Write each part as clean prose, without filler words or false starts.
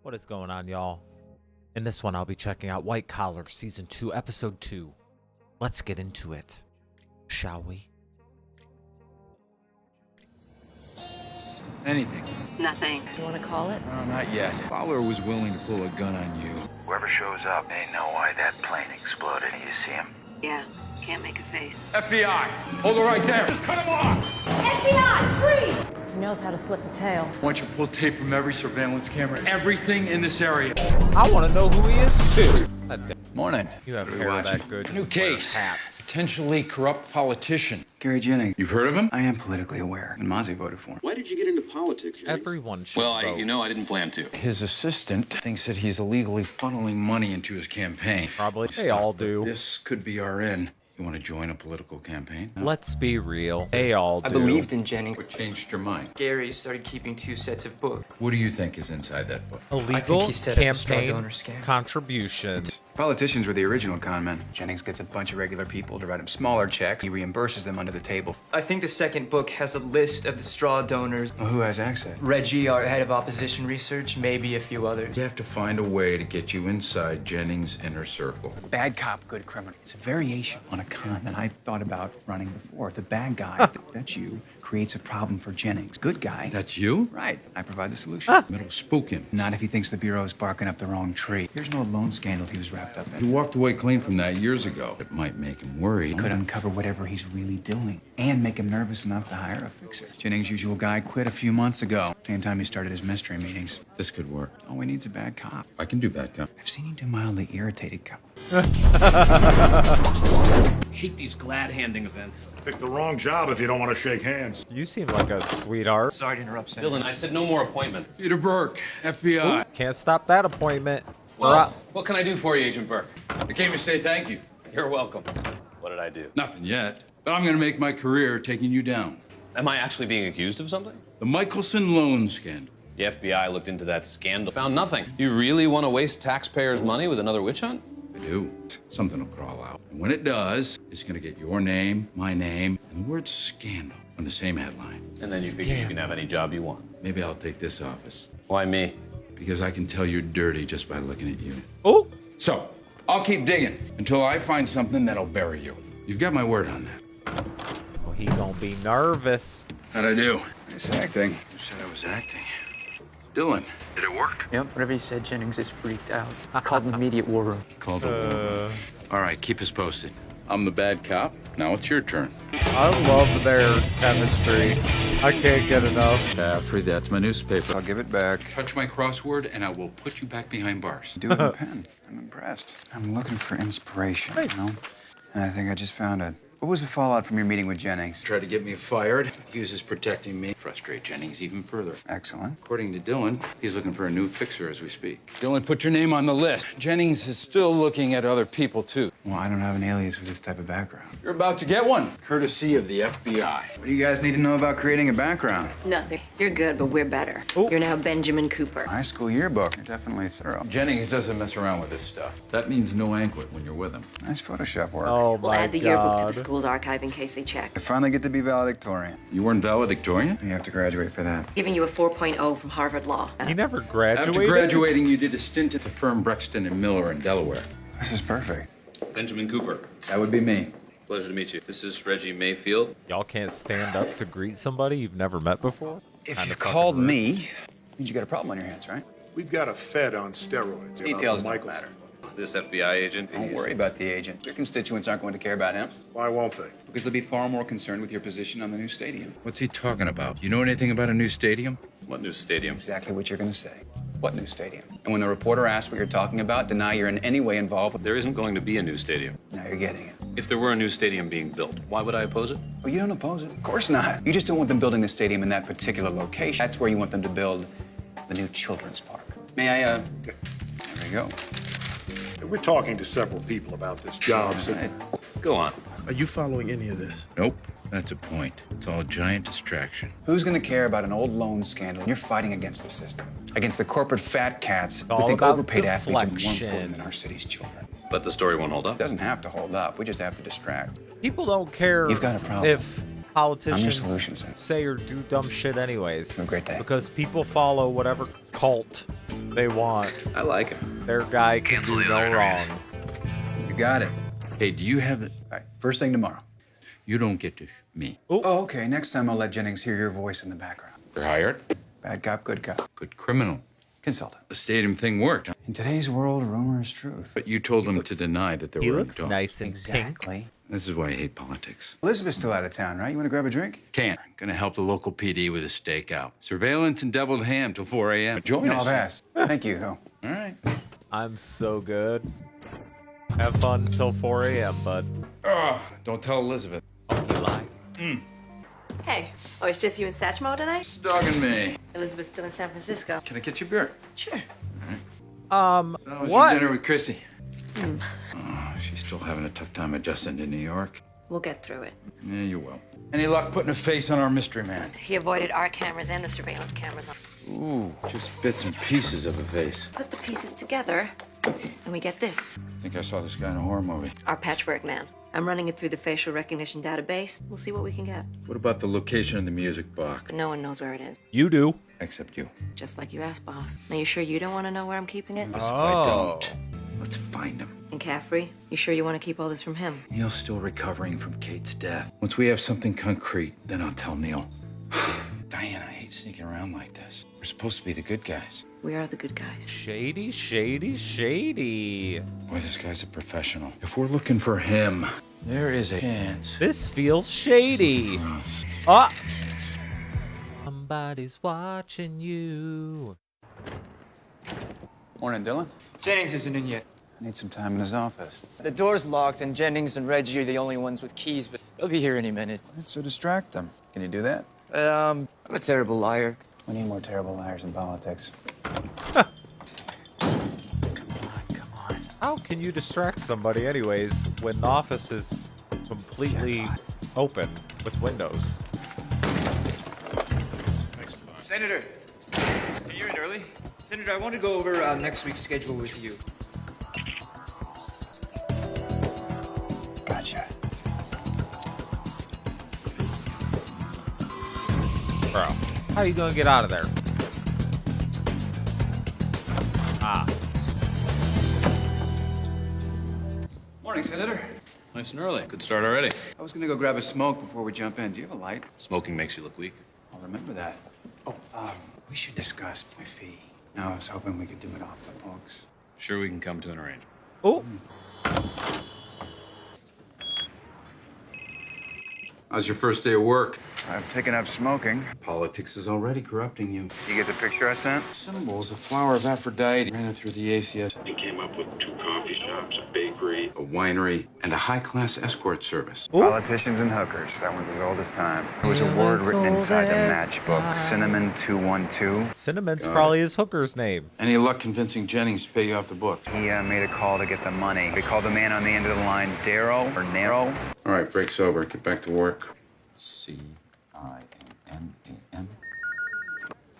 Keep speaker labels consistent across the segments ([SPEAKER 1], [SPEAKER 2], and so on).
[SPEAKER 1] What is going on, y'all? In this one, I'll be checking out White Collar Season 2, Episode 2. Let's get into it, shall we?
[SPEAKER 2] Anything.
[SPEAKER 3] Nothing.
[SPEAKER 4] You want to call it?
[SPEAKER 2] No, not yet. Fowler was willing to pull a gun on you.
[SPEAKER 5] Whoever shows up, they know why that plane exploded. You see him?
[SPEAKER 3] Yeah, can't make a face.
[SPEAKER 2] FBI! Hold her right there! Just cut him off!
[SPEAKER 4] FBI, freeze! He knows how to slip a tail.
[SPEAKER 2] I want you to pull tape from every surveillance camera, everything in this area.
[SPEAKER 1] I want to know who he is, too.
[SPEAKER 2] Morning.
[SPEAKER 1] You have
[SPEAKER 2] What are
[SPEAKER 1] hair
[SPEAKER 2] we
[SPEAKER 1] that
[SPEAKER 2] watching?
[SPEAKER 1] good.
[SPEAKER 2] New
[SPEAKER 1] Just wear
[SPEAKER 2] case.
[SPEAKER 1] hats.
[SPEAKER 2] Potentially corrupt politician.
[SPEAKER 6] Gary Jennings.
[SPEAKER 2] You've heard of him?
[SPEAKER 6] I am politically aware, and Mozzie voted for him.
[SPEAKER 7] Why did you get into politics, Jennings?
[SPEAKER 1] Everyone should
[SPEAKER 7] Well,
[SPEAKER 1] vote.
[SPEAKER 7] I didn't plan to.
[SPEAKER 2] His assistant thinks that he's illegally funneling money into his campaign.
[SPEAKER 1] Probably. They all do.
[SPEAKER 2] This could be our end. You want to join a political campaign?
[SPEAKER 1] Let's be real. They all do.
[SPEAKER 8] I believed in Jennings.
[SPEAKER 2] What changed your mind?
[SPEAKER 8] Gary started keeping 2 sets of books.
[SPEAKER 2] What do you think is inside that book?
[SPEAKER 1] Illegal
[SPEAKER 8] he set up a straw
[SPEAKER 1] campaign
[SPEAKER 8] donor scam.
[SPEAKER 1] contributions.
[SPEAKER 6] Politicians were the original con men. Jennings gets a bunch of regular people to write him smaller checks. He reimburses them under the table.
[SPEAKER 8] I think the second book has a list of the straw donors.
[SPEAKER 6] Well, who has access?
[SPEAKER 8] Reggie, our head of opposition research, maybe a few others.
[SPEAKER 2] You have to find a way to get you inside Jennings' inner circle.
[SPEAKER 6] Bad cop, good criminal. It's a variation on a con that I thought about running before. The bad guy, that's you, creates a problem for Jennings. Good guy.
[SPEAKER 2] That's you?
[SPEAKER 6] Right. I provide the solution.
[SPEAKER 2] It'll spook him.
[SPEAKER 6] Not if he thinks the Bureau's barking up the wrong tree. Here's an old loan scandal he was wrapped up
[SPEAKER 2] You
[SPEAKER 6] in.
[SPEAKER 2] walked away clean from that years ago. It might make him worried.
[SPEAKER 6] Could uncover whatever he's really doing and make him nervous enough to hire a fixer. Jennings' usual guy quit a few months ago. Same time he started his mystery meetings.
[SPEAKER 2] This could work.
[SPEAKER 6] All he needs a bad cop.
[SPEAKER 2] I can do bad cop.
[SPEAKER 6] I've seen him do mildly irritated cop.
[SPEAKER 9] Hate these glad-handing events.
[SPEAKER 10] Pick the wrong job if you don't want to shake hands.
[SPEAKER 1] You seem like a sweetheart.
[SPEAKER 8] Sorry to interrupt, Senator.
[SPEAKER 7] Dylan, I said no more appointment.
[SPEAKER 2] Peter Burke, FBI.
[SPEAKER 1] Can't stop that appointment.
[SPEAKER 7] Well, what can I do for you, Agent Burke?
[SPEAKER 2] I came to say thank you.
[SPEAKER 7] You're welcome. What did I do?
[SPEAKER 2] Nothing yet. But I'm going to make my career taking you down.
[SPEAKER 7] Am I actually being accused of something?
[SPEAKER 2] The Michelson loan scandal.
[SPEAKER 7] The FBI looked into that scandal, found nothing. You really want to waste taxpayers' money with another witch hunt?
[SPEAKER 2] I do. Something will crawl out. And when it does, it's going to get your name, my name, and the word scandal on the same headline.
[SPEAKER 7] And then you figure you can have any job you want.
[SPEAKER 2] Maybe I'll take this office.
[SPEAKER 7] Why me?
[SPEAKER 2] Because I can tell you're dirty just by looking at you.
[SPEAKER 1] Oh,
[SPEAKER 2] So, I'll keep digging until I find something that'll bury you. You've got my word on that.
[SPEAKER 1] well, he gonna be nervous.
[SPEAKER 2] How'd I do?
[SPEAKER 6] Nice acting.
[SPEAKER 2] Who said I was acting? Dylan, did it work?
[SPEAKER 8] Yep, whatever he said, Jennings is freaked out. Called an immediate war room.
[SPEAKER 2] Called a All right, keep us posted. I'm the bad cop. Now it's your turn.
[SPEAKER 1] I love their chemistry. I can't get enough.
[SPEAKER 2] Jeffrey, that's my newspaper.
[SPEAKER 6] I'll give it back.
[SPEAKER 2] Touch my crossword and I will put you back behind bars.
[SPEAKER 6] Do it in pen. I'm impressed. I'm looking for inspiration, you know? And I think I just found it. What was the fallout from your meeting with Jennings?
[SPEAKER 2] Tried to get me fired. Hughes is protecting me. Frustrate Jennings even further.
[SPEAKER 6] Excellent.
[SPEAKER 2] According to Dylan, he's looking for a new fixer as we speak. Dylan, put your name on the list. Jennings is still looking at other people, too.
[SPEAKER 6] Well, I don't have an alias with this type of background.
[SPEAKER 2] You're about to get one, courtesy of the FBI.
[SPEAKER 6] What do you guys need to know about creating a background?
[SPEAKER 3] Nothing. You're good, but we're better. You're now Benjamin Cooper.
[SPEAKER 6] High school yearbook. You're definitely thorough.
[SPEAKER 2] Jennings doesn't mess around with this stuff. That means no anklet when you're with him.
[SPEAKER 6] Nice Photoshop work.
[SPEAKER 1] Oh
[SPEAKER 3] We'll
[SPEAKER 1] my
[SPEAKER 3] add the yearbook to the
[SPEAKER 1] god.
[SPEAKER 3] school's archive in case they check.
[SPEAKER 6] I finally get to be valedictorian.
[SPEAKER 2] You weren't valedictorian?
[SPEAKER 6] You have to graduate for that.
[SPEAKER 3] Giving you a 4.0 from Harvard Law.
[SPEAKER 1] He never
[SPEAKER 2] After
[SPEAKER 1] graduated.
[SPEAKER 2] graduating, you did a stint at the firm Brexton and Miller in Delaware.
[SPEAKER 6] This is perfect.
[SPEAKER 7] Benjamin Cooper.
[SPEAKER 2] That would be me.
[SPEAKER 7] Pleasure to meet you. This is Reggie Mayfield.
[SPEAKER 1] Y'all can't stand up to greet somebody you've never met before?
[SPEAKER 6] If
[SPEAKER 1] Kinda
[SPEAKER 6] you
[SPEAKER 1] fucking
[SPEAKER 6] called
[SPEAKER 1] rude.
[SPEAKER 6] me, means you got a problem on your hands, right?
[SPEAKER 10] We've got a Fed on steroids.
[SPEAKER 6] Details don't
[SPEAKER 10] Michaels.
[SPEAKER 6] matter.
[SPEAKER 7] This FBI agent.
[SPEAKER 6] Don't worry about the agent. Your constituents aren't going to care about him
[SPEAKER 10] Why won't they?
[SPEAKER 6] because they'll be far more concerned with your position on the new stadium.
[SPEAKER 2] What's he talking about? You know anything about a new stadium?
[SPEAKER 7] What new stadium?
[SPEAKER 6] Exactly what you're going to say. What new stadium? And when the reporter asks what you're talking about, deny you're in any way involved.
[SPEAKER 7] There isn't going to be a new stadium.
[SPEAKER 6] Now you're getting it.
[SPEAKER 7] If there were a new stadium being built, why would I oppose it?
[SPEAKER 6] Well, you don't oppose it. Of course not. You just don't want them building the stadium in that particular location. That's where you want them to build the new children's park. May I, There we go.
[SPEAKER 10] We're talking to several people about this job. So
[SPEAKER 6] Right.
[SPEAKER 7] Go on.
[SPEAKER 9] Are you following any of this?
[SPEAKER 2] Nope. That's a point. It's all a giant distraction.
[SPEAKER 6] Who's going to care about an old loan scandal? You're fighting against the system, against the corporate fat cats
[SPEAKER 1] All
[SPEAKER 6] who think
[SPEAKER 1] about
[SPEAKER 6] overpaid athletes are more
[SPEAKER 1] deflection.
[SPEAKER 6] important than our city's children.
[SPEAKER 7] But the story won't hold up.
[SPEAKER 6] It doesn't have to hold up. We just have to distract.
[SPEAKER 1] People don't care
[SPEAKER 6] You've got a problem.
[SPEAKER 1] if politicians
[SPEAKER 6] solution, sir.
[SPEAKER 1] say or do dumb shit anyways.
[SPEAKER 6] Have a great day.
[SPEAKER 1] Because people follow whatever cult they want.
[SPEAKER 7] I like him.
[SPEAKER 1] Their guy can
[SPEAKER 5] Cancel
[SPEAKER 1] do
[SPEAKER 5] the
[SPEAKER 1] no
[SPEAKER 5] other
[SPEAKER 1] wrong.
[SPEAKER 6] You got it.
[SPEAKER 2] Hey, do you have the...
[SPEAKER 6] All right, first thing tomorrow.
[SPEAKER 2] You don't get to me.
[SPEAKER 6] Oh, okay. Next time I'll let Jennings hear your voice in the background.
[SPEAKER 2] You're hired.
[SPEAKER 6] Bad cop, good cop.
[SPEAKER 2] Good criminal.
[SPEAKER 6] Consultant.
[SPEAKER 2] The stadium thing worked. Huh?
[SPEAKER 6] In today's world, rumor is truth.
[SPEAKER 2] But you told them to deny that there
[SPEAKER 1] He
[SPEAKER 2] were
[SPEAKER 1] looks
[SPEAKER 2] dogs.
[SPEAKER 1] nice and pink.
[SPEAKER 6] Exactly.
[SPEAKER 2] This is why I hate politics.
[SPEAKER 6] Elizabeth's still out of town, right? You want to grab a drink?
[SPEAKER 2] Can't. Gonna help the local PD with a stakeout. Surveillance and deviled ham till 4 a.m. Join
[SPEAKER 6] No,
[SPEAKER 2] us.
[SPEAKER 6] I've asked. Thank you, though.
[SPEAKER 2] All right.
[SPEAKER 1] I'm so good. Have fun until 4 a.m., bud.
[SPEAKER 2] Oh, don't tell Elizabeth.
[SPEAKER 1] Oh, he lied.
[SPEAKER 3] Hey. Oh, it's just you and Satchmo tonight?
[SPEAKER 2] She's dogging me.
[SPEAKER 3] Elizabeth's still in San Francisco.
[SPEAKER 2] Can I get you a beer?
[SPEAKER 3] Sure.
[SPEAKER 2] How was
[SPEAKER 1] What?
[SPEAKER 2] your dinner with Chrissy? Oh, she's still having a tough time adjusting to New York.
[SPEAKER 3] We'll get through it.
[SPEAKER 2] Yeah, you will. Any luck putting a face on our mystery man?
[SPEAKER 3] He avoided our cameras and the surveillance cameras on.
[SPEAKER 2] Ooh, just bits and pieces of a face.
[SPEAKER 3] Put the pieces together, and we get this.
[SPEAKER 2] I think I saw this guy in a horror movie.
[SPEAKER 3] Our patchwork man. I'm running it through the facial recognition database. We'll see what we can get.
[SPEAKER 2] What about the location of the music box?
[SPEAKER 3] But no one knows where it is.
[SPEAKER 1] You do.
[SPEAKER 2] Except you.
[SPEAKER 3] Just like you asked, boss. Are you sure you don't want to know where I'm keeping it?
[SPEAKER 2] If I don't, let's find him.
[SPEAKER 3] And Caffrey, you sure you want to keep all this from him?
[SPEAKER 2] Neil's still recovering from Kate's death. Once we have something concrete, then I'll tell Neil. Diane, I hate sneaking around like this. We're supposed to be the good guys.
[SPEAKER 3] We are the good guys.
[SPEAKER 1] Shady, shady, shady.
[SPEAKER 2] Boy, this guy's a professional. If we're looking for him, there is a chance.
[SPEAKER 1] This feels shady. Ah! Somebody's watching you.
[SPEAKER 6] Morning, Dylan.
[SPEAKER 8] Jennings isn't in yet.
[SPEAKER 6] I need some time in his office.
[SPEAKER 8] The door's locked, and Jennings and Reggie are the only ones with keys, but they'll be here any minute.
[SPEAKER 6] So distract them. Can you do that?
[SPEAKER 8] I'm a terrible liar.
[SPEAKER 6] We need more terrible liars in politics.
[SPEAKER 1] How can you distract somebody anyways when the office is completely open with windows?
[SPEAKER 8] Senator, hey, you're in early. Senator, I want to go over next week's schedule with you.
[SPEAKER 6] Gotcha.
[SPEAKER 1] Bro, how are you gonna get out of there? Ah.
[SPEAKER 6] Morning, Senator.
[SPEAKER 7] Nice and early. Good start already.
[SPEAKER 6] I was gonna go grab a smoke before we jump in. Do you have a light?
[SPEAKER 7] Smoking makes you look weak.
[SPEAKER 6] I'll remember that. Oh, we should discuss my fee. No, I was hoping we could do it off the books.
[SPEAKER 7] Sure, we can come to an arrangement.
[SPEAKER 1] Oh.
[SPEAKER 2] How's your first day of work?
[SPEAKER 6] I've taken up smoking.
[SPEAKER 2] Politics is already corrupting you.
[SPEAKER 6] You get the picture I sent?
[SPEAKER 2] Symbols, the flower of Aphrodite. Ran it through the ACS.
[SPEAKER 10] He came up with 2 coffee shops, a bakery.
[SPEAKER 2] A winery, and a high-class escort service.
[SPEAKER 6] Politicians and hookers. That one's as old as time. There was a word written inside the matchbook. Cinnamon 212.
[SPEAKER 1] Cinnamon's probably his hooker's name.
[SPEAKER 2] Any luck convincing Jennings to pay you off the books?
[SPEAKER 6] He made a call to get the money. We called the man on the end of the line Darrow or Nero.
[SPEAKER 2] All right, break sober. Get back to work. C-I-N-N-A-N.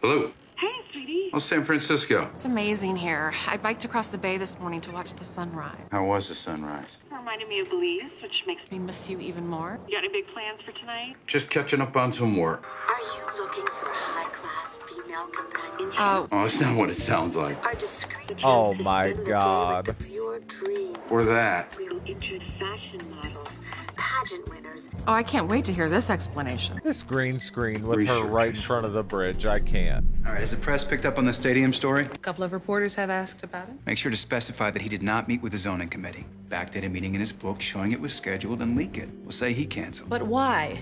[SPEAKER 2] Hello.
[SPEAKER 11] Hey, sweetie.
[SPEAKER 2] Oh, San Francisco.
[SPEAKER 11] It's amazing here. I biked across the bay this morning to watch the sunrise.
[SPEAKER 2] How was the sunrise?
[SPEAKER 11] Reminded me of Belize, which makes me miss you even more. You got any big plans for tonight?
[SPEAKER 2] Just catching up on some work.
[SPEAKER 12] Are you looking for a high-class female companionship?
[SPEAKER 11] Oh.
[SPEAKER 2] Oh, that's not what it sounds like.
[SPEAKER 12] Our discreet
[SPEAKER 1] Oh my god.
[SPEAKER 12] of your dreams.
[SPEAKER 2] Or that.
[SPEAKER 12] We'll introduce fashion models, pageant winners.
[SPEAKER 11] Oh, I can't wait to hear this explanation.
[SPEAKER 1] This green screen with her
[SPEAKER 2] Research.
[SPEAKER 1] right in front of the bridge, I can't.
[SPEAKER 6] All right, has the press picked up on the stadium story?
[SPEAKER 11] A couple of reporters have asked about it.
[SPEAKER 6] Make sure to specify that he did not meet with the zoning committee. Backdate a meeting in his book showing it was scheduled and leak it. We'll say he canceled.
[SPEAKER 11] But why?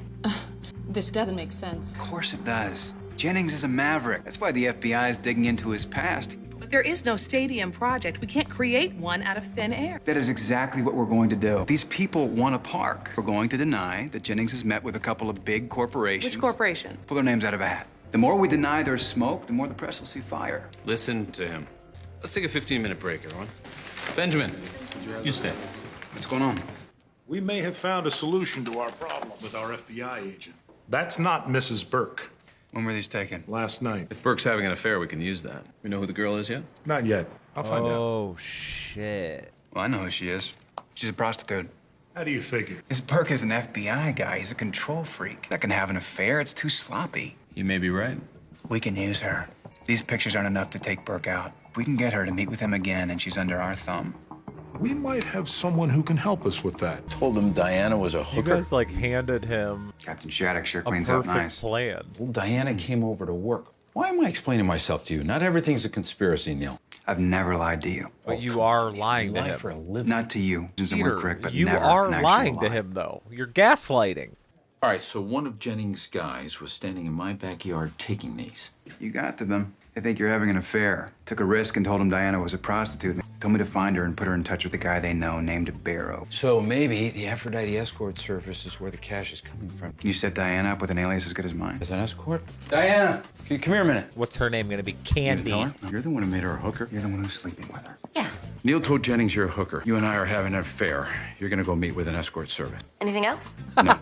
[SPEAKER 11] This doesn't make sense.
[SPEAKER 6] Of course it does. Jennings is a maverick. That's why the FBI is digging into his past.
[SPEAKER 11] But there is no stadium project. We can't create one out of thin air.
[SPEAKER 6] That is exactly what we're going to do. These people want a park. We're going to deny that Jennings has met with a couple of big corporations.
[SPEAKER 11] Which corporations?
[SPEAKER 6] Pull their names out of a hat. The more we deny there's smoke, the more the press will see fire.
[SPEAKER 7] Listen to him. Let's take a 15-minute break, everyone. Benjamin, you stay.
[SPEAKER 6] What's going on?
[SPEAKER 10] We may have found a solution to our problem with our FBI agent. That's not Mrs. Burke.
[SPEAKER 6] When were these taken?
[SPEAKER 10] Last night.
[SPEAKER 7] If Burke's having an affair, we can use that. We know who the girl is yet?
[SPEAKER 10] Not yet. I'll find out.
[SPEAKER 1] Oh shit.
[SPEAKER 6] Well, I know who she is. She's a prostitute.
[SPEAKER 10] How do you figure?
[SPEAKER 6] This Burke is an FBI guy. He's a control freak. Not gonna have an affair. It's too sloppy.
[SPEAKER 7] You may be right.
[SPEAKER 6] We can use her. These pictures aren't enough to take Burke out. If we can get her to meet with him again and she's under our thumb.
[SPEAKER 10] We might have someone who can help us with that.
[SPEAKER 2] Told him Diana was a
[SPEAKER 1] You
[SPEAKER 2] hooker.
[SPEAKER 1] guys like handed him
[SPEAKER 6] Captain Shattuck sure
[SPEAKER 1] a
[SPEAKER 6] cleans up
[SPEAKER 1] perfect
[SPEAKER 6] nice.
[SPEAKER 1] plan.
[SPEAKER 2] Well, Diana came over to work. Why am I explaining myself to you? Not everything's a conspiracy, Neil.
[SPEAKER 6] I've never lied to you.
[SPEAKER 1] But you are lying
[SPEAKER 2] You
[SPEAKER 1] to
[SPEAKER 2] lie
[SPEAKER 1] him.
[SPEAKER 2] for a living.
[SPEAKER 6] Not to you. Doesn't
[SPEAKER 1] Peter,
[SPEAKER 6] work correct, but
[SPEAKER 1] you
[SPEAKER 6] never
[SPEAKER 1] are
[SPEAKER 6] an actual
[SPEAKER 1] lying to
[SPEAKER 6] lie.
[SPEAKER 1] him, though. You're gaslighting.
[SPEAKER 2] All right, so one of Jennings' guys was standing in my backyard taking these.
[SPEAKER 6] You got to them. They think you're having an affair. Took a risk and told him Diana was a prostitute. They told me to find her and put her in touch with the guy they know named Barrow.
[SPEAKER 2] So maybe the Aphrodite escort service is where the cash is coming from.
[SPEAKER 6] You set Diana up with an alias as good as mine.
[SPEAKER 2] As an escort? Diana, can you come here a minute?
[SPEAKER 1] What's her name going to be?
[SPEAKER 6] You gonna
[SPEAKER 1] Candy.
[SPEAKER 6] tell her? You're the one who made her a hooker. You're the one who's sleeping with her.
[SPEAKER 3] Yeah.
[SPEAKER 2] Neil told Jennings you're a hooker. You and I are having an affair. You're gonna go meet with an escort service.
[SPEAKER 3] Anything else?
[SPEAKER 6] Never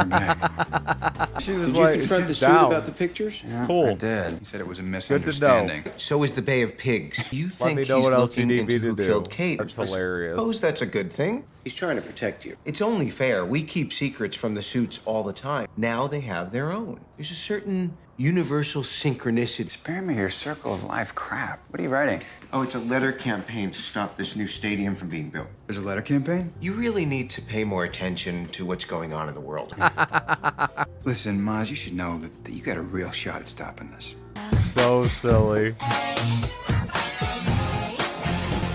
[SPEAKER 6] back.
[SPEAKER 1] She was
[SPEAKER 13] Did you
[SPEAKER 1] like,
[SPEAKER 13] confront the
[SPEAKER 1] she's
[SPEAKER 13] suit
[SPEAKER 1] down.
[SPEAKER 13] about the pictures?
[SPEAKER 6] Yeah,
[SPEAKER 1] Cool.
[SPEAKER 6] I did. He said it was a
[SPEAKER 1] Good to know.
[SPEAKER 6] misunderstanding.
[SPEAKER 13] So is the Bay of Pigs. You
[SPEAKER 1] Let
[SPEAKER 13] think
[SPEAKER 1] me
[SPEAKER 13] he's
[SPEAKER 1] know what else you
[SPEAKER 13] looking
[SPEAKER 1] need me
[SPEAKER 13] into
[SPEAKER 1] to
[SPEAKER 13] who
[SPEAKER 1] do.
[SPEAKER 13] killed Kate?
[SPEAKER 1] That's
[SPEAKER 13] I
[SPEAKER 1] hilarious.
[SPEAKER 13] suppose that's a good thing. He's trying to protect you. It's only fair. We keep secrets from the suits all the time. Now they have their own. There's a certain universal synchronicity.
[SPEAKER 6] Spare me your circle of life crap. What are you writing?
[SPEAKER 13] Oh, it's a letter campaign to stop this new stadium from being built.
[SPEAKER 6] There's a letter campaign?
[SPEAKER 13] You really need to pay more attention to what's going on in the world.
[SPEAKER 6] Listen, Maz, you should know that you got a real shot at stopping this.
[SPEAKER 1] So silly.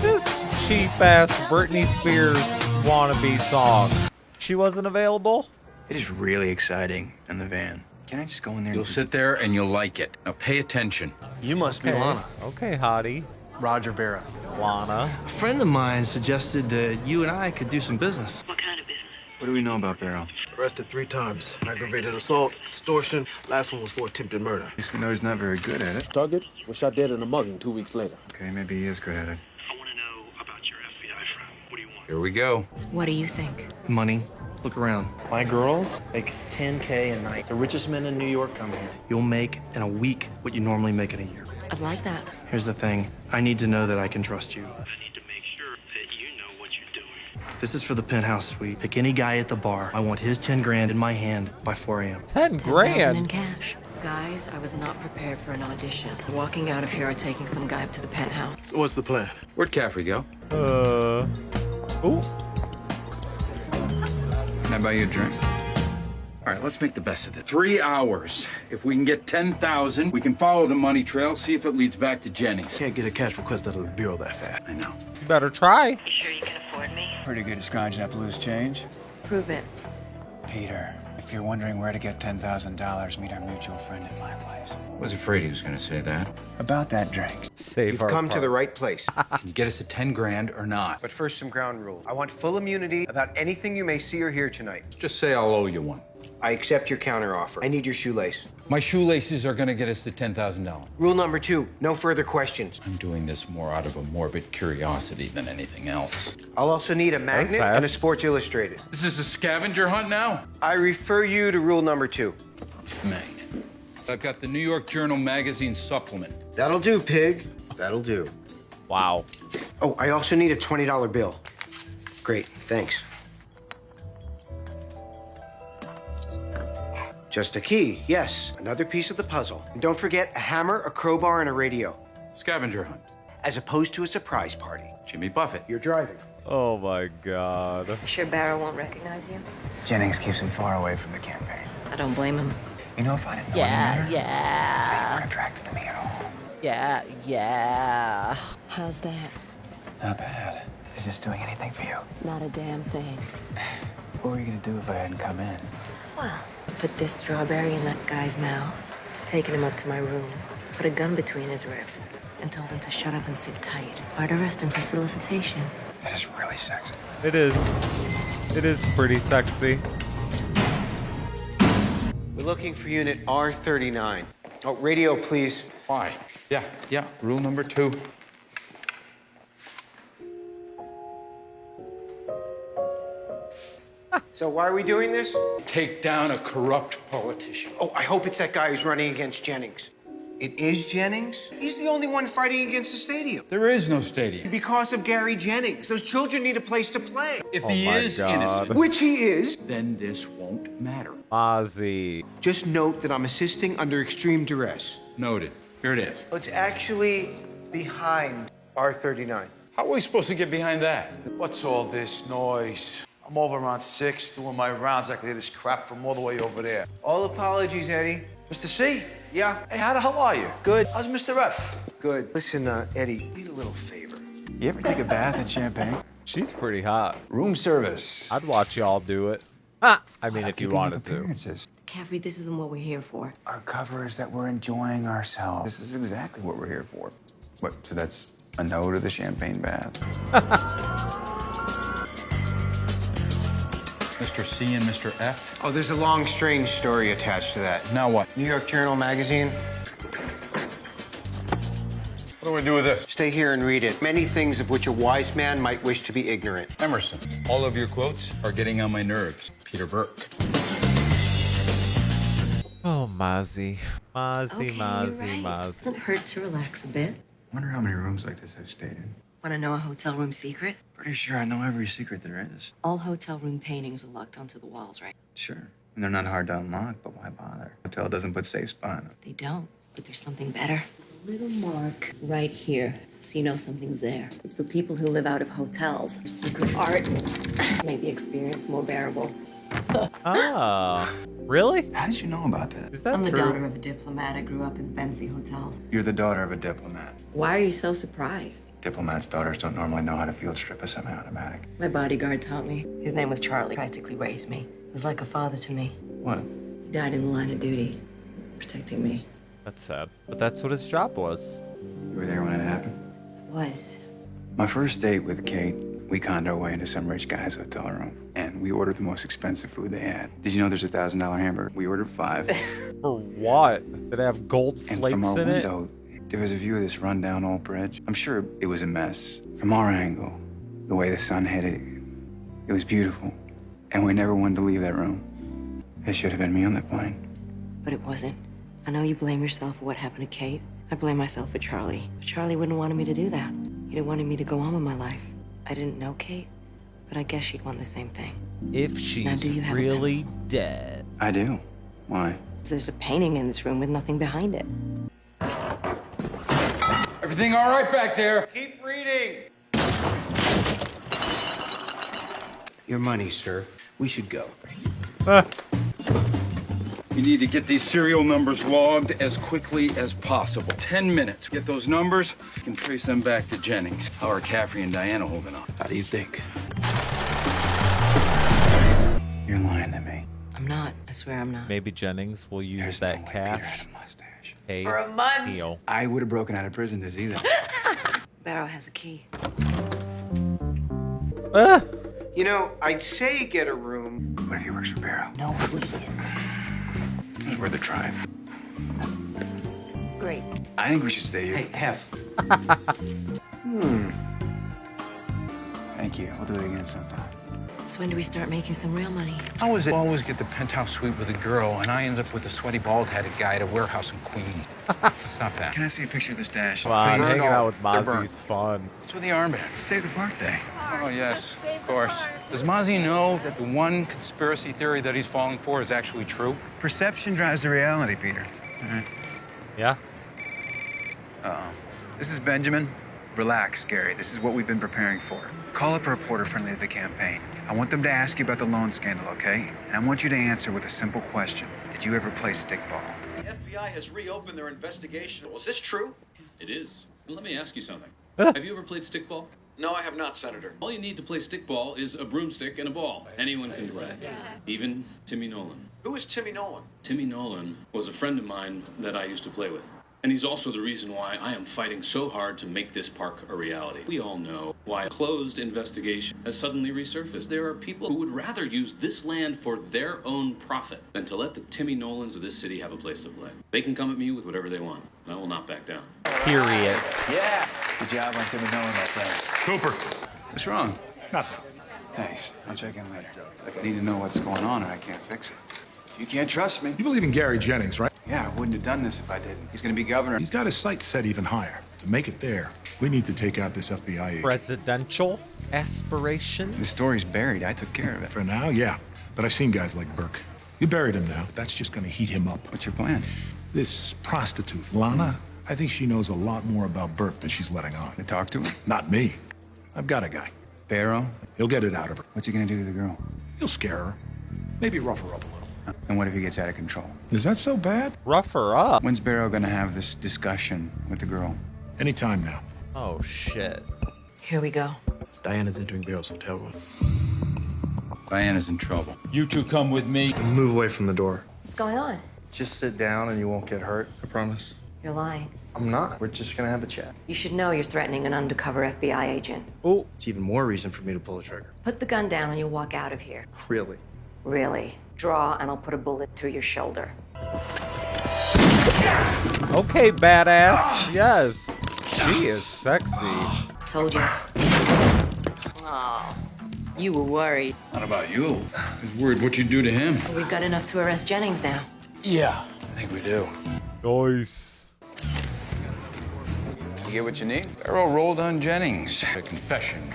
[SPEAKER 1] This cheap-ass Britney Spears wannabe song. She wasn't available?
[SPEAKER 6] It is really exciting in the van. Can I just go in there?
[SPEAKER 2] You'll sit there and you'll like it. Now pay attention.
[SPEAKER 9] You must be
[SPEAKER 1] Okay.
[SPEAKER 9] Lana.
[SPEAKER 1] Okay, hottie.
[SPEAKER 9] Roger Barra.
[SPEAKER 1] Lana.
[SPEAKER 9] A friend of mine suggested that you and I could do some business.
[SPEAKER 11] What kind of business?
[SPEAKER 6] What do we know about Barrow?
[SPEAKER 9] Arrested 3 times. Aggravated assault, extortion. Last one was for attempted murder.
[SPEAKER 6] At least we know he's not very good at it.
[SPEAKER 9] Target was shot dead in a mugging 2 weeks later.
[SPEAKER 6] Okay, maybe he is good at it.
[SPEAKER 11] I want to know about your FBI friend. What do you want?
[SPEAKER 2] Here we go.
[SPEAKER 3] What do you think?
[SPEAKER 9] Money. Look around. My girls make $10K a night. The richest men in New York come here. You'll make in a week what you normally make in a year.
[SPEAKER 3] I'd like that.
[SPEAKER 9] Here's the thing. I need to know that I can trust you.
[SPEAKER 11] I need to make sure that you know what you're doing.
[SPEAKER 9] This is for the penthouse suite. Pick any guy at the bar. I want his 10 grand in my hand by 4 a.m.
[SPEAKER 1] 10
[SPEAKER 3] $10,000 in
[SPEAKER 1] grand?
[SPEAKER 3] cash. Guys, I was not prepared for an audition. Walking out of here or taking some guy up to the penthouse.
[SPEAKER 9] So what's the plan?
[SPEAKER 2] Where'd Caffrey go?
[SPEAKER 1] Ooh.
[SPEAKER 6] Can I buy you a drink?
[SPEAKER 2] All right, let's make the best of it. 3 hours. If we can get 10,000, we can follow the money trail, see if it leads back to Jennings.
[SPEAKER 9] Can't get a cash request out of the bureau that fast.
[SPEAKER 6] I know.
[SPEAKER 1] You better try.
[SPEAKER 11] You sure you can afford me?
[SPEAKER 6] Pretty good at scrounging up loose change.
[SPEAKER 3] Prove it.
[SPEAKER 6] Peter, if you're wondering where to get $10,000, meet our mutual friend at my place.
[SPEAKER 2] Was afraid he was gonna say that.
[SPEAKER 6] About that drink.
[SPEAKER 1] Save
[SPEAKER 13] You've
[SPEAKER 1] our
[SPEAKER 13] come to
[SPEAKER 1] part.
[SPEAKER 13] the right place.
[SPEAKER 2] Can you get us to 10 grand or not?
[SPEAKER 13] But first, some ground rules. I want full immunity about anything you may see or hear tonight.
[SPEAKER 2] Just say I'll owe you one.
[SPEAKER 13] I accept your counteroffer. I need your shoelace.
[SPEAKER 2] My shoelaces are gonna get us to $10,000.
[SPEAKER 13] Rule number 2, no further questions.
[SPEAKER 2] I'm doing this more out of a morbid curiosity than anything else.
[SPEAKER 13] I'll also need a magnet and a
[SPEAKER 1] fast.
[SPEAKER 13] Sports Illustrated.
[SPEAKER 2] This is a scavenger hunt now?
[SPEAKER 13] I refer you to rule number 2.
[SPEAKER 2] Magnet. I've got the New York Journal magazine supplement.
[SPEAKER 13] That'll do, pig. That'll do.
[SPEAKER 1] Wow.
[SPEAKER 13] Oh, I also need a $20 bill. Great, thanks. Just a key, yes. Another piece of the puzzle. And don't forget a hammer, a crowbar, and a radio.
[SPEAKER 2] Scavenger hunt.
[SPEAKER 13] As opposed to a surprise party.
[SPEAKER 2] Jimmy Buffett.
[SPEAKER 13] You're driving.
[SPEAKER 1] Oh my god.
[SPEAKER 3] Sure Barrow won't recognize you?
[SPEAKER 6] Jennings keeps him far away from the campaign.
[SPEAKER 3] I don't blame him.
[SPEAKER 6] You know, if I didn't know him there, I'd say you weren't attracted to me at all.
[SPEAKER 4] Yeah.
[SPEAKER 3] How's that?
[SPEAKER 6] Not bad. Is this doing anything for you?
[SPEAKER 3] Not a damn thing.
[SPEAKER 6] What were you gonna do if I hadn't come in?
[SPEAKER 3] Well, put this strawberry in that guy's mouth, taken him up to my room, put a gun between his ribs, and told him to shut up and sit tight. I'd arrest him for solicitation.
[SPEAKER 6] That is really sexy.
[SPEAKER 1] It is. It is pretty sexy.
[SPEAKER 13] We're looking for unit R39. Oh, radio, please.
[SPEAKER 2] Why? Yeah. Rule number 2.
[SPEAKER 13] So why are we doing this?
[SPEAKER 2] Take down a corrupt politician.
[SPEAKER 13] Oh, I hope it's that guy who's running against Jennings. It is Jennings? He's the only one fighting against the stadium.
[SPEAKER 2] There is no stadium.
[SPEAKER 13] Because of Gary Jennings. Those children need a place to play.
[SPEAKER 2] If
[SPEAKER 1] Oh
[SPEAKER 2] he
[SPEAKER 1] my
[SPEAKER 2] is
[SPEAKER 1] God.
[SPEAKER 2] innocent,
[SPEAKER 13] Which he is.
[SPEAKER 2] then this won't matter.
[SPEAKER 1] Ozzy.
[SPEAKER 13] Just note that I'm assisting under extreme duress.
[SPEAKER 2] Noted. Here it is.
[SPEAKER 13] It's actually behind R39.
[SPEAKER 2] How are we supposed to get behind that?
[SPEAKER 5] What's all this noise? I'm over on 6 doing my rounds. I can hear this crap from all the way over there.
[SPEAKER 13] All apologies, Eddie.
[SPEAKER 5] Mr. C?
[SPEAKER 13] Yeah?
[SPEAKER 5] Hey, how the hell are you?
[SPEAKER 13] Good.
[SPEAKER 5] How's Mr. F?
[SPEAKER 13] Good. Listen, Eddie, need a little favor.
[SPEAKER 6] You ever take a bath in champagne?
[SPEAKER 1] She's pretty hot.
[SPEAKER 6] Room service.
[SPEAKER 1] I'd watch y'all do it. I mean, if you wanted to.
[SPEAKER 6] Appearances.
[SPEAKER 3] Caffrey, this isn't what we're here for.
[SPEAKER 6] Our cover is that we're enjoying ourselves. This is exactly what we're here for. What, so that's a no to the champagne bath?
[SPEAKER 2] Mr. C and Mr. F?
[SPEAKER 13] Oh, there's a long, strange story attached to that.
[SPEAKER 2] Now what?
[SPEAKER 13] New York Journal magazine.
[SPEAKER 2] What do we do with this?
[SPEAKER 13] Stay here and read it. Many things of which a wise man might wish to be ignorant.
[SPEAKER 2] Emerson. All of your quotes are getting on my nerves. Peter Burke.
[SPEAKER 1] Oh, Mozzie. Mozzie,
[SPEAKER 3] Okay,
[SPEAKER 1] Mozzie,
[SPEAKER 3] you're right.
[SPEAKER 1] Mozzie.
[SPEAKER 3] Doesn't hurt to relax a bit.
[SPEAKER 6] Wonder how many rooms like this I've stayed in.
[SPEAKER 3] Want to know a hotel room secret?
[SPEAKER 6] Pretty sure I know every secret there is.
[SPEAKER 3] All hotel room paintings are locked onto the walls, right?
[SPEAKER 6] Sure. And they're not hard to unlock, but why bother? Hotel doesn't put safes behind them.
[SPEAKER 3] They don't, but there's something better. There's a little mark right here, so you know something's there. It's for people who live out of hotels. Secret art to make the experience more bearable.
[SPEAKER 1] Ah, really?
[SPEAKER 6] How did you know about that?
[SPEAKER 1] Is that
[SPEAKER 3] I'm the
[SPEAKER 1] true?
[SPEAKER 3] daughter of a diplomat. I grew up in fancy hotels.
[SPEAKER 6] You're the daughter of a diplomat.
[SPEAKER 3] Why are you so surprised?
[SPEAKER 6] Diplomats' daughters don't normally know how to field strip a semi-automatic.
[SPEAKER 3] My bodyguard taught me. His name was Charlie. Practically raised me. He was like a father to me.
[SPEAKER 6] What?
[SPEAKER 3] He died in the line of duty, protecting me.
[SPEAKER 1] That's sad. But that's what his job was.
[SPEAKER 6] You were there when it happened?
[SPEAKER 3] It was.
[SPEAKER 6] My first date with Kate, we conned our way into some rich guy's hotel room. And we ordered the most expensive food they had. Did you know there's a $1,000 hamburger? We ordered 5.
[SPEAKER 1] For what? Did it have gold
[SPEAKER 6] And
[SPEAKER 1] flakes
[SPEAKER 6] from our
[SPEAKER 1] in it?
[SPEAKER 6] window, there was a view of this rundown old bridge. I'm sure it was a mess. From our angle, the way the sun hit it, it was beautiful. And we never wanted to leave that room. It should have been me on that plane.
[SPEAKER 3] But it wasn't. I know you blame yourself for what happened to Kate. I blame myself for Charlie. But Charlie wouldn't want me to do that. He didn't want me to go on with my life. I didn't know Kate, but I guess she'd want the same thing.
[SPEAKER 1] If
[SPEAKER 3] Now,
[SPEAKER 1] she's
[SPEAKER 3] do you have a
[SPEAKER 1] really
[SPEAKER 3] pencil?
[SPEAKER 1] dead.
[SPEAKER 6] I do. Why?
[SPEAKER 3] There's a painting in this room with nothing behind it.
[SPEAKER 2] Everything all right back there?
[SPEAKER 13] Keep reading. Your money, sir. We should go.
[SPEAKER 2] You need to get these serial numbers logged as quickly as possible. 10 minutes. Get those numbers, you can trace them back to Jennings. How are Caffrey and Diana holding on?
[SPEAKER 6] How do you think? You're lying to me.
[SPEAKER 3] I'm not. I swear I'm not.
[SPEAKER 1] Maybe Jennings will use
[SPEAKER 6] There's no
[SPEAKER 1] that
[SPEAKER 6] way Peter had
[SPEAKER 1] cash.
[SPEAKER 6] a mustache.
[SPEAKER 1] Hey,
[SPEAKER 3] For a month.
[SPEAKER 1] Neil.
[SPEAKER 6] I would have broken out of prison to see that.
[SPEAKER 3] Barrow has a key.
[SPEAKER 1] Ah!
[SPEAKER 13] You know, I'd say get a room.
[SPEAKER 6] What if he works for Barrow?
[SPEAKER 3] No, please.
[SPEAKER 6] It's worth a try.
[SPEAKER 3] Great.
[SPEAKER 6] I think we should stay here.
[SPEAKER 13] Hey, Hef.
[SPEAKER 6] Thank you. We'll do it again sometime.
[SPEAKER 3] So when do we start making some real money?
[SPEAKER 2] How is it always get the penthouse suite with a girl and I end up with a sweaty bald-headed guy at a warehouse in Queens? Stop that.
[SPEAKER 6] Can I see a picture of the stash?
[SPEAKER 1] Come on,
[SPEAKER 2] Please.
[SPEAKER 1] hanging
[SPEAKER 2] No,
[SPEAKER 1] out with
[SPEAKER 2] they're burnt.
[SPEAKER 1] Mozzie's fun.
[SPEAKER 2] What's with the armband?
[SPEAKER 6] Save the birthday.
[SPEAKER 2] Oh, yes, of course. Does Mozzie know that the one conspiracy theory that he's falling for is actually true?
[SPEAKER 6] Perception drives the reality, Peter.
[SPEAKER 1] Yeah?
[SPEAKER 6] Uh-oh. This is Benjamin. Relax, Gary. This is what we've been preparing for. Call up a reporter friendly to the campaign. I want them to ask you about the loan scandal, okay? And I want you to answer with a simple question. Did you ever play stickball?
[SPEAKER 14] The FBI has reopened their investigation. Was this true?
[SPEAKER 7] It is. Let me ask you something. Have you ever played stickball?
[SPEAKER 14] No, I have not, Senator.
[SPEAKER 7] All you need to play stickball is a broomstick and a ball. Anyone can play. Even Timmy Nolan.
[SPEAKER 14] Who is Timmy Nolan?
[SPEAKER 7] Timmy Nolan was a friend of mine that I used to play with. And he's also the reason why I am fighting so hard to make this park a reality. We all know why a closed investigation has suddenly resurfaced. There are people who would rather use this land for their own profit than to let the Timmy Nolans of this city have a place to play. They can come at me with whatever they want, and I will not back down.
[SPEAKER 1] Period.
[SPEAKER 6] Yeah. Good job on Timmy Nolan, my friend.
[SPEAKER 10] Cooper.
[SPEAKER 6] What's wrong?
[SPEAKER 10] Nothing.
[SPEAKER 6] Thanks. I'll check in later. I need to know what's going on or I can't fix it. You can't trust me.
[SPEAKER 10] You believe in Gary Jennings, right?
[SPEAKER 6] Yeah, I wouldn't have done this if I didn't. He's gonna be governor.
[SPEAKER 10] He's got his sights set even higher. To make it there, we need to take out this FBI agent.
[SPEAKER 1] Presidential aspirations?
[SPEAKER 6] The story's buried. I took care of it.
[SPEAKER 10] For now, yeah. But I've seen guys like Burke. You buried him now. That's just gonna heat him up.
[SPEAKER 6] What's your plan?
[SPEAKER 10] This prostitute, Lana, I think she knows a lot more about Burke than she's letting on.
[SPEAKER 6] To talk to her?
[SPEAKER 10] Not me. I've got a guy.
[SPEAKER 6] Barrow?
[SPEAKER 10] He'll get it out of her.
[SPEAKER 6] What's he gonna do to the girl?
[SPEAKER 10] He'll scare her. Maybe rough her up a little.
[SPEAKER 6] And what if he gets out of control?
[SPEAKER 10] Is that so bad?
[SPEAKER 1] Rough her up.
[SPEAKER 6] When's Barrow gonna have this discussion with the girl?
[SPEAKER 10] Anytime now.
[SPEAKER 1] Oh, shit.
[SPEAKER 3] Here we go.
[SPEAKER 9] Diana's entering Barrow's hotel room.
[SPEAKER 2] Diana's in trouble.
[SPEAKER 14] You two come with me.
[SPEAKER 9] Move away from the door.
[SPEAKER 4] What's going on?
[SPEAKER 9] Just sit down and you won't get hurt, I promise.
[SPEAKER 3] You're lying.
[SPEAKER 9] I'm not. We're just gonna have a chat.
[SPEAKER 3] You should know you're threatening an undercover FBI agent.
[SPEAKER 9] Oh, it's even more reason for me to pull the trigger.
[SPEAKER 3] Put the gun down and you'll walk out of here.
[SPEAKER 9] Really?
[SPEAKER 3] Really. Draw and I'll put a bullet through your shoulder.
[SPEAKER 1] Okay, badass. Yes. She is sexy.
[SPEAKER 3] Told you. Oh, you were worried.
[SPEAKER 2] Not about you. I was worried what you'd do to him.
[SPEAKER 3] We've got enough to arrest Jennings now.
[SPEAKER 2] Yeah, I think we do.
[SPEAKER 1] Nice.
[SPEAKER 6] You get what you need?
[SPEAKER 2] Barrow rolled on Jennings. A confession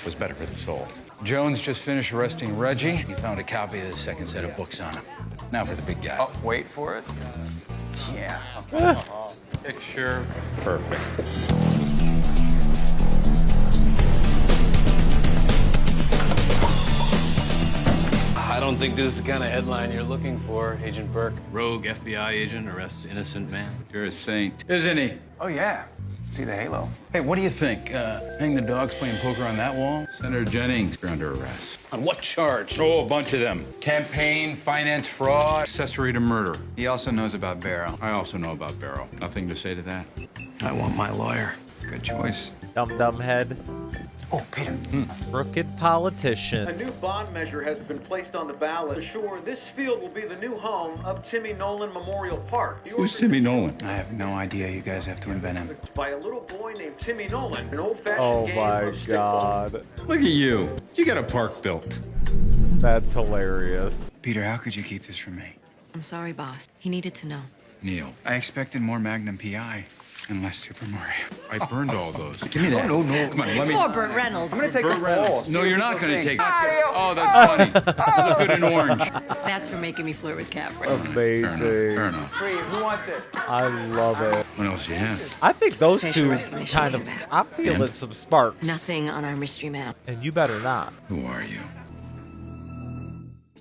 [SPEAKER 2] was better for the soul. Jones just finished arresting Reggie. He found a copy of the second set of books on him. Now for the big guy.
[SPEAKER 6] Oh, wait for it. Yeah.
[SPEAKER 2] Picture perfect.
[SPEAKER 15] I don't think this is the kind of headline you're looking for, Agent Burke. Rogue FBI agent arrests innocent man.
[SPEAKER 2] You're a saint, isn't he?
[SPEAKER 6] Oh, yeah. See the halo.
[SPEAKER 2] Hey, what do you think? Hang the dogs playing poker on that wall? Senator Jennings, you're under arrest.
[SPEAKER 15] On what charge?
[SPEAKER 2] Oh, a bunch of them. Campaign, finance fraud, accessory to murder.
[SPEAKER 6] He also knows about Barrow.
[SPEAKER 2] I also know about Barrow. Nothing to say to that.
[SPEAKER 9] I want my lawyer.
[SPEAKER 6] Good choice.
[SPEAKER 1] Dumb head.
[SPEAKER 6] Oh, Peter.
[SPEAKER 1] Crooked
[SPEAKER 14] A new
[SPEAKER 1] politicians.
[SPEAKER 14] bond measure has been placed on the ballot. For sure, this field will be the new home of Timmy Nolan Memorial Park.
[SPEAKER 2] Who's Timmy Nolan?
[SPEAKER 6] I have no idea. You guys have to invent him.
[SPEAKER 14] By a little boy named Timmy Nolan, an old-fashioned
[SPEAKER 1] Oh
[SPEAKER 14] game
[SPEAKER 1] my
[SPEAKER 14] of stickball.
[SPEAKER 1] god.
[SPEAKER 2] Look at you. You got a park built.
[SPEAKER 1] That's hilarious.
[SPEAKER 6] Peter, how could you keep this from me?
[SPEAKER 3] I'm sorry, boss. He needed to know.
[SPEAKER 2] Neil,
[SPEAKER 6] I expected more Magnum PI and less Super Mario.
[SPEAKER 2] I burned all those. Give me that.
[SPEAKER 6] No, no.
[SPEAKER 2] Come on, let me.
[SPEAKER 4] Poor Burt Reynolds.
[SPEAKER 6] I'm gonna take the ball.
[SPEAKER 2] No, you're not going to take it. Oh, that's funny. Look good in orange.
[SPEAKER 3] That's for making me flirt with Capra.
[SPEAKER 1] Amazing.
[SPEAKER 2] Fair enough.
[SPEAKER 6] Free. Who wants it?
[SPEAKER 1] I love it.
[SPEAKER 2] What else do you have?
[SPEAKER 1] I think those
[SPEAKER 3] Facial
[SPEAKER 1] two
[SPEAKER 3] recognition
[SPEAKER 1] kind of,
[SPEAKER 3] came back.
[SPEAKER 1] I'm feeling some sparks.
[SPEAKER 3] Nothing on our mystery map.
[SPEAKER 1] And you better not.
[SPEAKER 2] Who are you?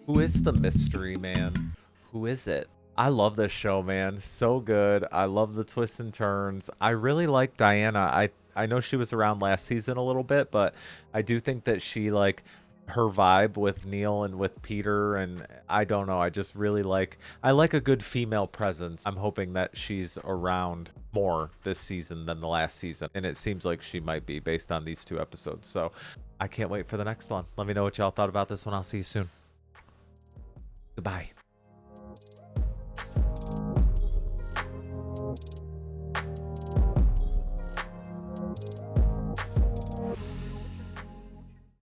[SPEAKER 1] Who is the mystery man? Who is it? I love this show, man. So good. I love the twists and turns. I really like Diana. I know she was around last season a little bit, but I do think that she, like, her vibe with Neil and with Peter, and I don't know. I just really I like a good female presence. I'm hoping that she's around more this season than the last season, and it seems like she might be based on these 2 episodes. So I can't wait for the next one. Let me know what y'all thought about this one. I'll see you soon. Goodbye.